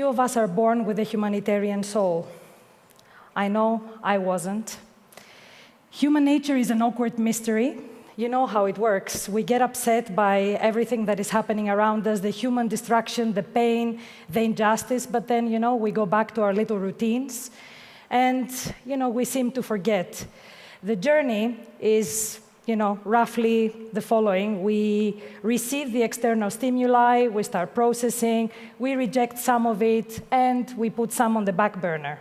Few of us are born with a humanitarian soul. I know I wasn't. Human nature is an awkward mystery. You know how it works. We get upset by everything that is happening around us, the human destruction, the pain, the injustice, but then, we go back to our little routines, and, we seem to forget. The journey is, roughly the following. We receive the external stimuli, we start processing, we reject some of it, and we put some on the back burner.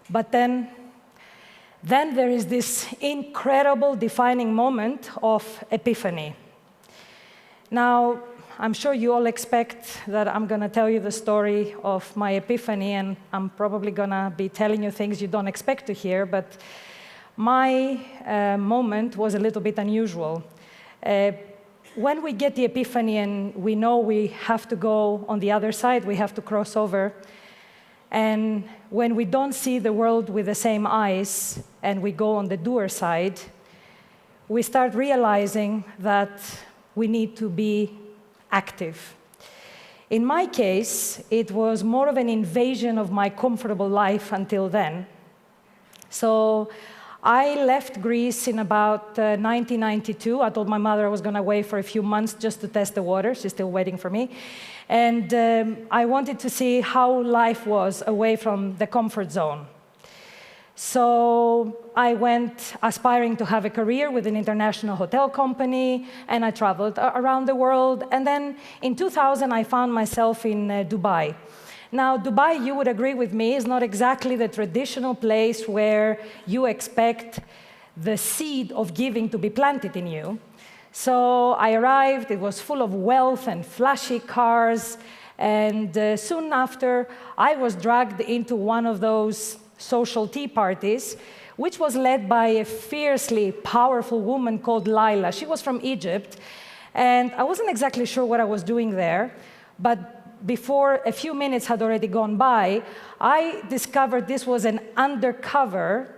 But then there is this incredible defining moment of epiphany. Now, I'm sure you all expect that I'm going to tell you the story of my epiphany, and I'm probably going to be telling you things you don't expect to hear, but my moment was a little bit unusual. When we get the epiphany and we know we have to go on the other side, we have to cross over, and when we don't see the world with the same eyes and we go on the doer side, we start realizing that we need to be active. In my case, it was more of an invasion of my comfortable life until then. So I left Greece in about 1992. I told my mother I was going away for a few months just to test the water. She's still waiting for me. And I wanted to see how life was away from the comfort zone. So I went aspiring to have a career with an international hotel company, and I traveled around the world. And then in 2000, I found myself in Dubai. Now, Dubai, you would agree with me, is not exactly the traditional place where you expect the seed of giving to be planted in you. So I arrived, it was full of wealth and flashy cars, and soon after, I was dragged into one of those social tea parties, which was led by a fiercely powerful woman called Laila. She was from Egypt, and I wasn't exactly sure what I was doing there, but before a few minutes had already gone by, I discovered this was an undercover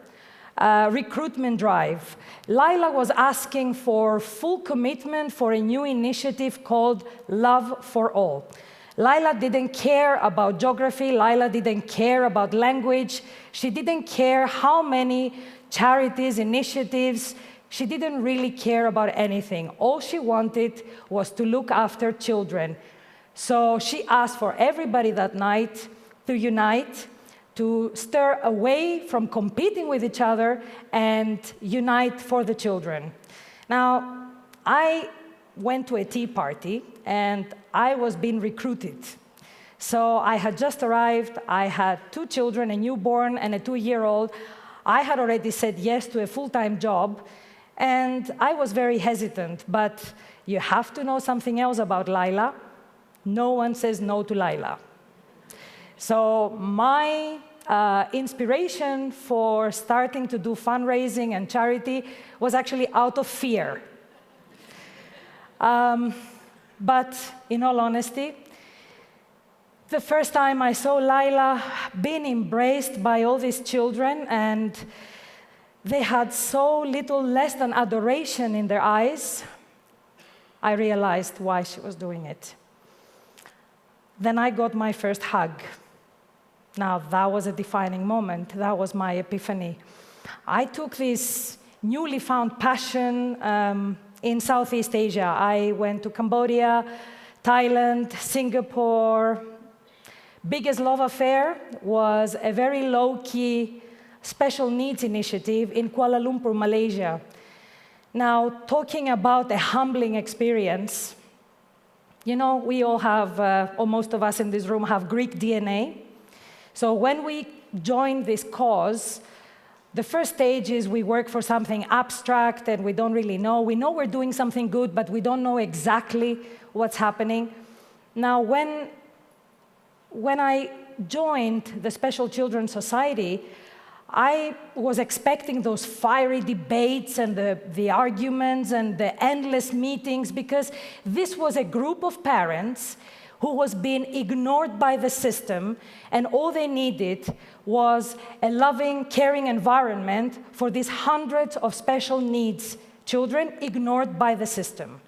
recruitment drive. Laila was asking for full commitment for a new initiative called Love for All. Laila didn't care about geography. Laila didn't care about language. She didn't care how many charities, initiatives. She didn't really care about anything. All she wanted was to look after children. So she asked for everybody that night to unite, to stir away from competing with each other and unite for the children. Now, I went to a tea party, and I was being recruited. So I had just arrived. I had 2 children, a newborn and a 2-year-old. I had already said yes to a full-time job, and I was very hesitant. But you have to know something else about Laila. No one says no to Laila. So my inspiration for starting to do fundraising and charity was actually out of fear. But in all honesty, the first time I saw Laila being embraced by all these children, and they had so little less than adoration in their eyes, I realized why she was doing it. Then I got my first hug. Now, that was a defining moment. That was my epiphany. I took this newly found passion in Southeast Asia. I went to Cambodia, Thailand, Singapore. Biggest love affair was a very low-key special needs initiative in Kuala Lumpur, Malaysia. Now, talking about a humbling experience, we all have, or most of us in this room have Greek DNA. So when we join this cause, the first stage is we work for something abstract and we don't really know. We know we're doing something good, but we don't know exactly what's happening. Now, when I joined the Special Children's Society, I was expecting those fiery debates and the arguments and the endless meetings, because this was a group of parents who was being ignored by the system, and all they needed was a loving, caring environment for these hundreds of special needs children ignored by the system.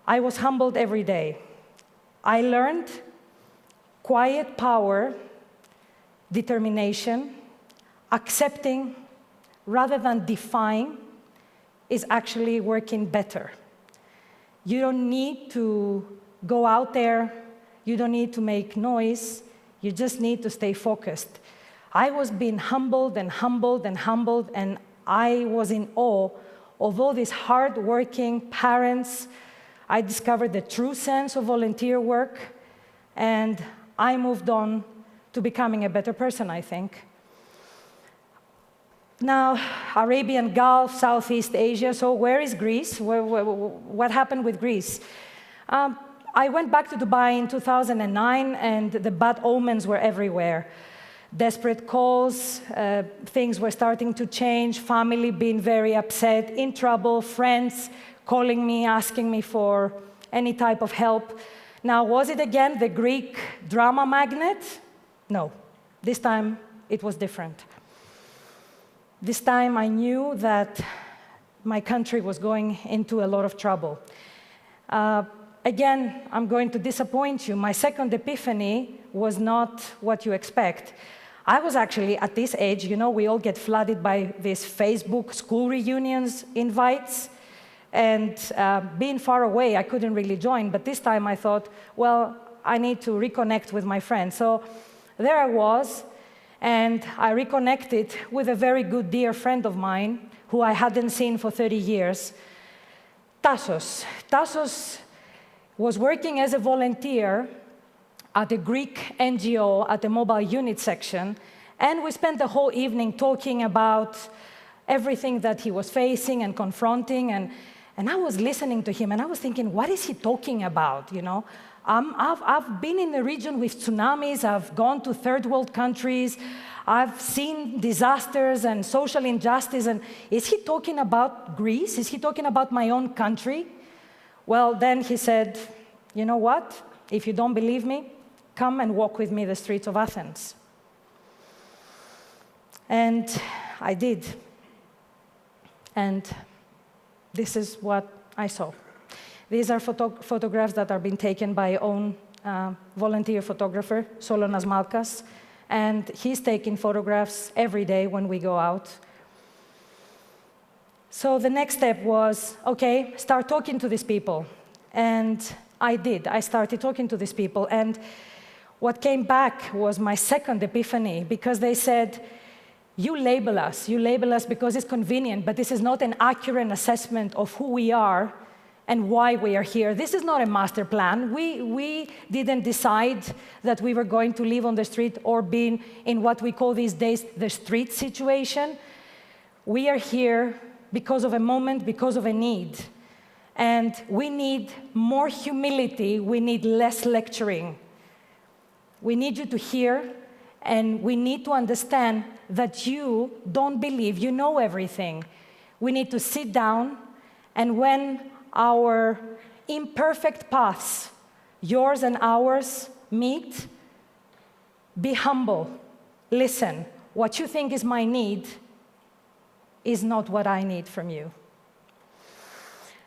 I was humbled every day. I learned quiet power, determination, accepting rather than defying is actually working better. You don't need to go out there, you don't need to make noise, you just need to stay focused. I was being humbled and humbled and humbled, and I was in awe of all these hard-working parents. I discovered the true sense of volunteer work, and I moved on to becoming a better person, I think. Now, Arabian Gulf, Southeast Asia, so where is Greece? What happened with Greece? I went back to Dubai in 2009, and the bad omens were everywhere. Desperate calls, things were starting to change, family being very upset, in trouble, friends calling me, asking me for any type of help. Now, was it again the Greek drama magnet? No, this time it was different. This time I knew that my country was going into a lot of trouble. Again, I'm going to disappoint you. My second epiphany was not what you expect. I was actually, at this age, you know, we all get flooded by these Facebook school reunions invites, and being far away, I couldn't really join, but this time I thought, well, I need to reconnect with my friends. So there I was, and I reconnected with a very good dear friend of mine, who I hadn't seen for 30 years, Tassos. Tassos was working as a volunteer at a Greek NGO at the mobile unit section, and we spent the whole evening talking about everything that he was facing and confronting, and I was listening to him, and I was thinking, what is he talking about, you know? I've been in the region with tsunamis, I've gone to third world countries, I've seen disasters and social injustice, and is he talking about Greece? Is he talking about my own country? Well, then he said, you know what? If you don't believe me, come and walk with me the streets of Athens. And I did. And this is what I saw. These are photographs that are being taken by our own volunteer photographer, Solonas Malkas, and he's taking photographs every day when we go out. So the next step was, okay, start talking to these people. And I did. I started talking to these people, and what came back was my second epiphany, because they said, you label us because it's convenient, but this is not an accurate assessment of who we are and why we are here. This is not a master plan. We didn't decide that we were going to live on the street or be in what we call these days the street situation. We are here because of a moment, because of a need. And we need more humility, we need less lecturing. We need you to hear, and we need to understand that you don't believe you know everything. We need to sit down, and when our imperfect paths, yours and ours, meet, be humble, listen. What you think is my need is not what I need from you.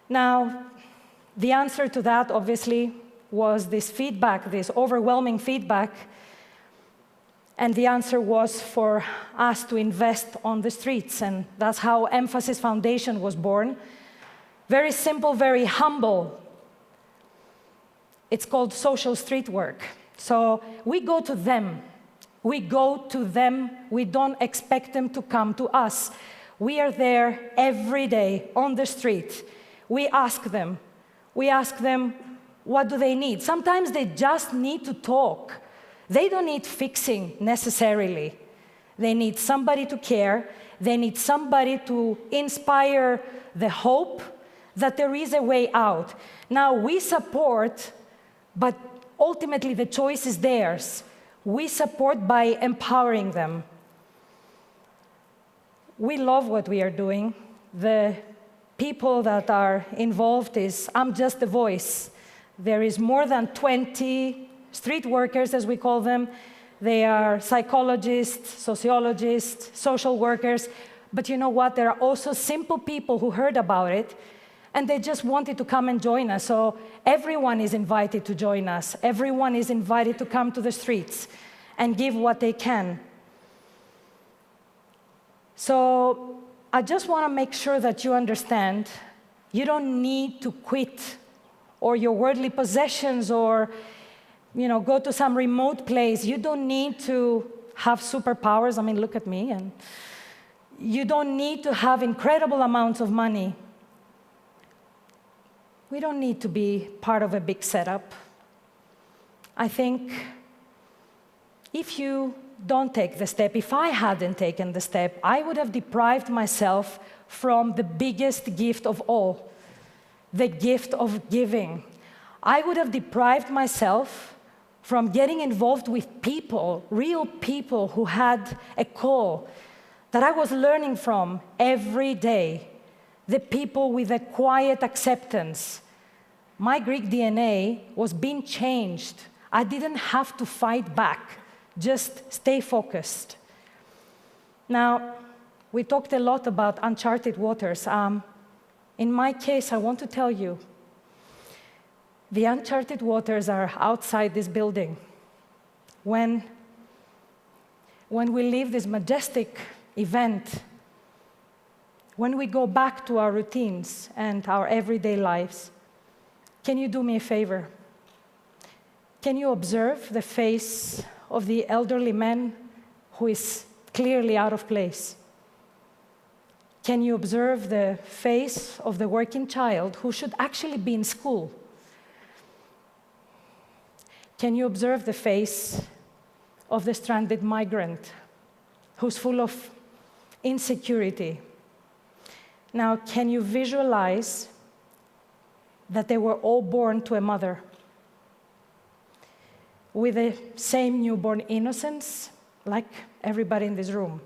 Now, the answer to that, obviously, was this feedback, this overwhelming feedback, and the answer was for us to invest on the streets, and that's how Emphasis Foundation was born. Very simple, very humble. It's called social street work. So we go to them. We go to them. We don't expect them to come to us. We are there every day on the street. We ask them. What do they need? Sometimes they just need to talk. They don't need fixing necessarily. They need somebody to care. They need somebody to inspire the hope that there is a way out. Now, we support, but ultimately the choice is theirs. We support by empowering them. We love what we are doing. The people that are involved I'm just the voice. There is more than 20 street workers, as we call them. They are psychologists, sociologists, social workers. But you know what? There are also simple people who heard about it, and they just wanted to come and join us. So everyone is invited to join us. Everyone is invited to come to the streets and give what they can. So I just want to make sure that you understand you don't need to quit or your worldly possessions or go to some remote place. You don't need to have superpowers. I mean, look at me. And you don't need to have incredible amounts of money. We don't need to be part of a big setup. I think if you don't take the step, if I hadn't taken the step, I would have deprived myself from the biggest gift of all, the gift of giving. I would have deprived myself from getting involved with people, real people who had a call that I was learning from every day, the people with a quiet acceptance. My Greek DNA was being changed. I didn't have to fight back, just stay focused. Now, we talked a lot about uncharted waters. In my case, I want to tell you, the uncharted waters are outside this building. When we leave this majestic event, when we go back to our routines and our everyday lives, can you do me a favor? Can you observe the face of the elderly man who is clearly out of place? Can you observe the face of the working child who should actually be in school? Can you observe the face of the stranded migrant who's full of insecurity? Now, can you visualize that they were all born to a mother with the same newborn innocence like everybody in this room?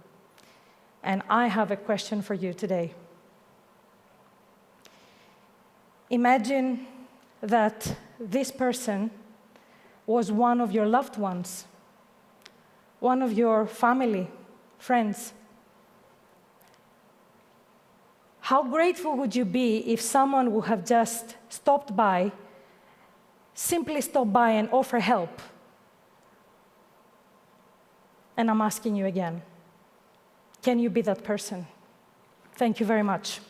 And I have a question for you today. Imagine that this person was one of your loved ones, one of your family, friends. How grateful would you be if someone would have just stopped by, simply stopped by and offer help? And I'm asking you again, can you be that person? Thank you very much.